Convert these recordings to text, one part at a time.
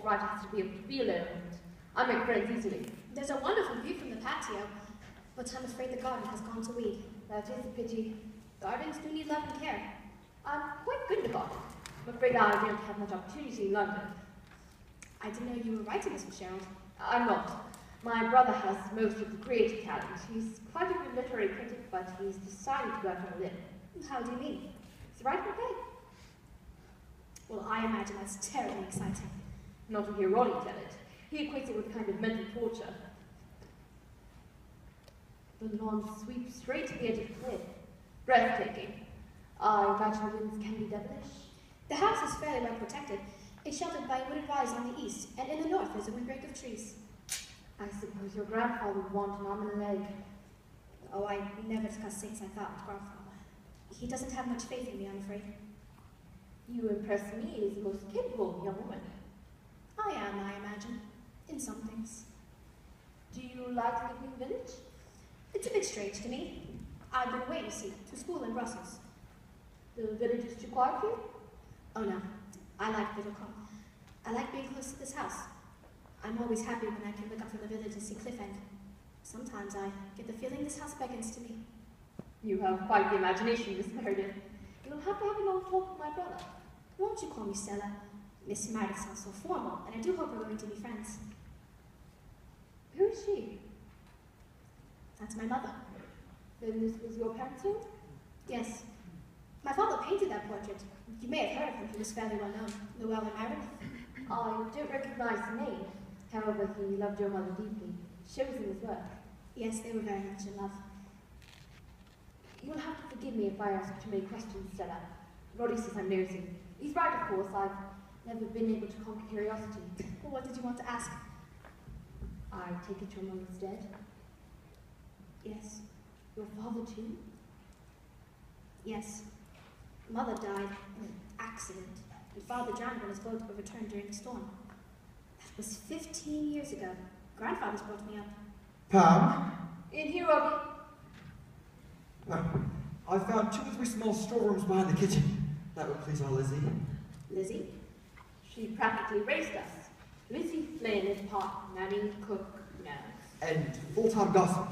writer has to be able to be alone, and I make friends easily. There's a wonderful view from the patio, but I'm afraid the garden has gone to weed. That is a pity. Gardens do need love and care. I'm quite good in the garden. I'm afraid I don't have much opportunity in London. I didn't know you were writing this, Miss Gerald. I'm not. My brother has most of the creative talent. He's quite a good literary critic, but he's decided to go out on a limb. How do you mean? He's writing a play. Well, I imagine that's terribly exciting. Not to hear Ronnie tell it. He equates it with a kind of mental torture. The lawn sweeps straight to the edge of the cliff. Breathtaking. I imagine the winds can be devilish. The house is fairly well protected. It's sheltered by wooded rise on the east, and in the north there's a windbreak of trees. I suppose your grandfather would want an arm and a leg. Oh, I never discuss things like that with grandfather. He doesn't have much faith in me, I'm afraid. You impress me as the most capable young woman. I am, I imagine. In some things. Do you like living in the village? It's a bit strange to me. I've been away, you see, to school in Brussels. The village is too quiet for you? Oh no, I like little calm. I like being close to this house. I'm always happy when I can look up from the village and see Cliff End. Sometimes I get the feeling this house beckons to me. You have quite the imagination, Miss Meredith. You'll have to have a long talk with my brother. Won't you call me Stella? Miss Meredith sounds so formal, and I do hope we're going to be friends. Who is she? That's my mother. Then this was your parents' home? Yes. My father painted that portrait. You may have heard of him, he was fairly well known. Llewellyn Meredith. I don't recognize the name. However, he loved your mother deeply. Shows in his work. Yes, they were very much in love. You'll have to forgive me if I ask too many questions, Stella. Roddy says I'm nosy. He's right, of course. I've never been able to conquer curiosity. Well, what did you want to ask? I take it your mother's dead? Yes. Your father too? Yes. Mother died in an accident, and father drowned when his boat overturned during a storm. That was 15 years ago. Grandfather's brought me up. Pam? In here, Roddy. I found 2 or 3 small storerooms behind the kitchen. That would please our Lizzie. Lizzie? She practically raised us. Lizzie Flynn is part nanny, cook, nurse. And full-time gossip.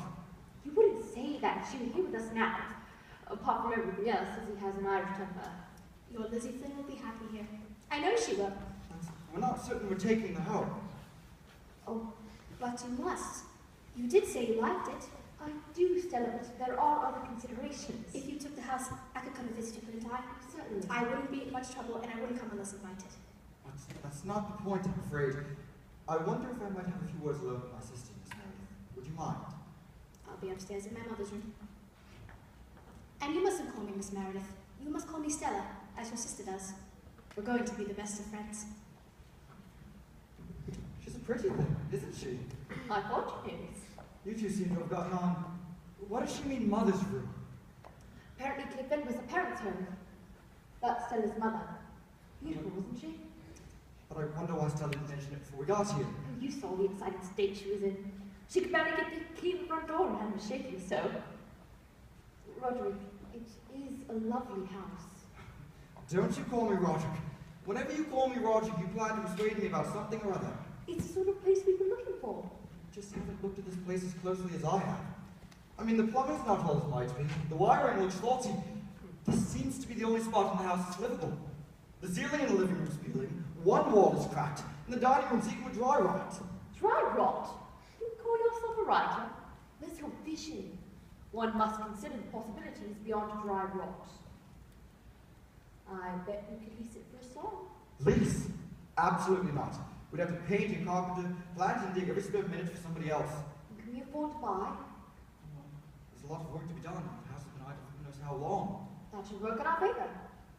You wouldn't say that. She was here with us now. Apart from everything else, Lizzie has an Irish temper. Your Lizzie Flynn will be happy here. I know she will. We're not certain we're taking the home. Oh, but you must. You did say you liked it. I do, Stella, but there are other considerations. If you took the house, I could come and visit you, couldn't I? Certainly. I wouldn't be in much trouble, and I wouldn't come unless invited. That's not the point, I'm afraid. I wonder if I might have a few words alone with my sister, Miss Meredith. Would you mind? I'll be upstairs in my mother's room. And you mustn't call me Miss Meredith. You must call me Stella, as your sister does. We're going to be the best of friends. She's a pretty thing, isn't she? I thought you knew this. You two seem to have gotten on. What does she mean, mother's room? Apparently Cliff End was a parent's home. That's Stella's mother. Beautiful, wasn't she? But I wonder why Stella didn't mention it before we got here. Oh, you saw the excited state she was in. She could barely get the key to the front door, her hand was shaking so. Roderick, it is a lovely house. Don't you call me Roderick. Whenever you call me Roderick, you plan to persuade me about something or other. It's the sort of place we've been looking for. Just haven't looked at this place as closely as I have. I mean, the plumbing's not all it might be. The wiring looks faulty. This seems to be the only spot in the house that's livable. The ceiling in the living room's peeling, one wall is cracked, and the dining room's eaten with dry rot. Dry rot? You call yourself a writer? Where's your vision? One must consider the possibilities beyond dry rot. I bet we could lease it for a song. Lease? Absolutely not. We'd have to paint and carpenter, plant and dig every spare minute for somebody else. Can we afford to buy? There's a lot of work to be done. The house has been idle for who knows how long. That should work in our favor.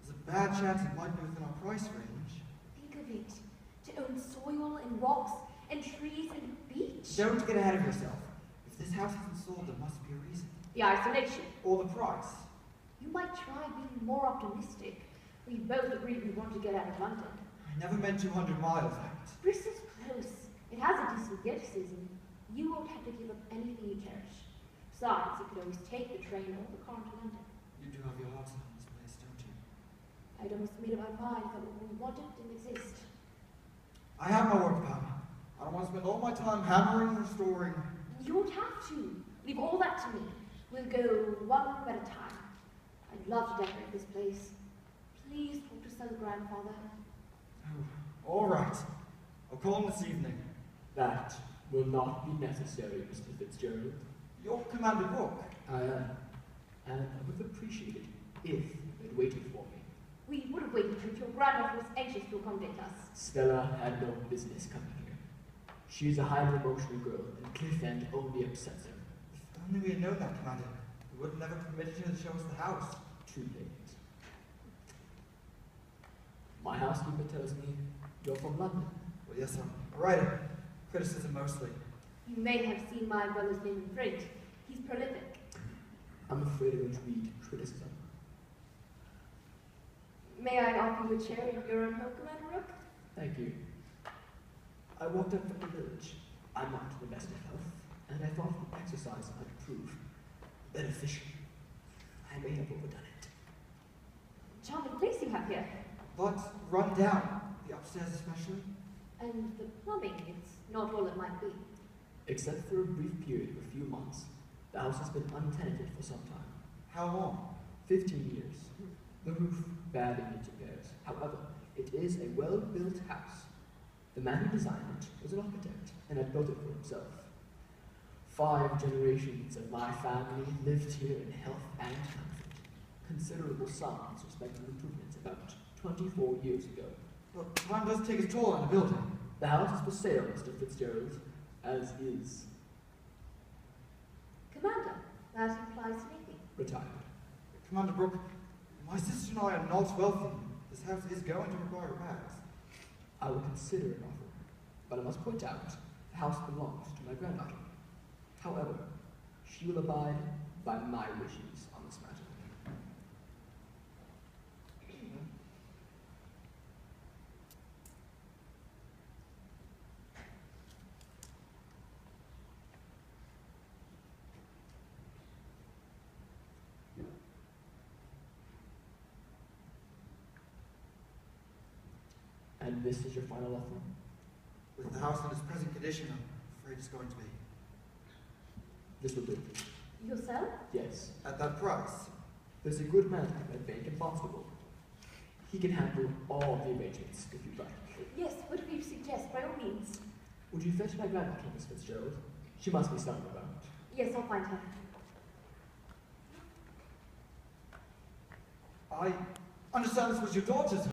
There's a bad chance it might be within our price range. Think of it. To own soil and rocks and trees and beach. Don't get ahead of yourself. If this house isn't sold, there must be a reason. The isolation. Or the price. You might try being more optimistic. We both agreed we want to get out of London. I never meant 200 miles out. Bristol's close. It has a decent gift season. You won't have to give up anything you cherish. Besides, you could always take the train or the car to London. You do have your heart set on this place, don't you? I'd almost made up my mind that what we wanted didn't exist. I have my work, Pam. I don't want to spend all my time hammering and restoring. You won't have to. Leave all that to me. We'll go one room at a time. I'd love to decorate this place. Please talk to Son's grandfather. Oh, all right. I'll call him this evening. That will not be necessary, Mr. Fitzgerald. Your Commander Brooke. I am. And I would have appreciated if they'd waited for me. We would have waited if your granddaughter was anxious to accommodate us. Stella had no business coming here. She is a highly emotional girl, and Cliff End only upsets her. If only we had known that, Commander. We would have never permitted her to show us the house. Too late. My housekeeper tells me you're from London. Well, yes, I'm a writer. Criticism mostly. You may have seen my brother's name in print. He's prolific. I'm afraid I don't read criticism. May I offer you a chair in your own home, Commander Rook? Thank you. I walked up from the village. I'm not in the best of health, and I thought the exercise might prove beneficial. I may have overdone it. Charming place you have here. But run down. The upstairs especially. And the plumbing, it's not all it might be. Except for a brief period of a few months, the house has been untenanted for some time. How long? 15 years. The roof badly needs repairs. However, it is a well-built house. The man who designed it was an architect and had built it for himself. 5 generations of my family lived here in health and comfort. Considerable sums were spent on improvements about 24 years ago. But time does take its toll on a building. The house is for sale, Mr. Fitzgerald, as is. Commander, that implies anything. Retired. Commander Brooke, my sister and I are not wealthy. This house is going to require repairs. I will consider an offer, but I must point out the house belongs to my granddaughter. However, she will abide by my wishes on this matter. And this is your final offer? With the house in its present condition, I'm afraid it's going to be. This will do. Yourself? Yes. At that price. There's a good man at Bank in Barnstable. He can handle all the arrangements if you'd like. Yes, whatever you suggest, by all means. Would you fetch my granddaughter, Miss Fitzgerald? She must be somewhere about. Yes, I'll find her. I understand this was your daughter's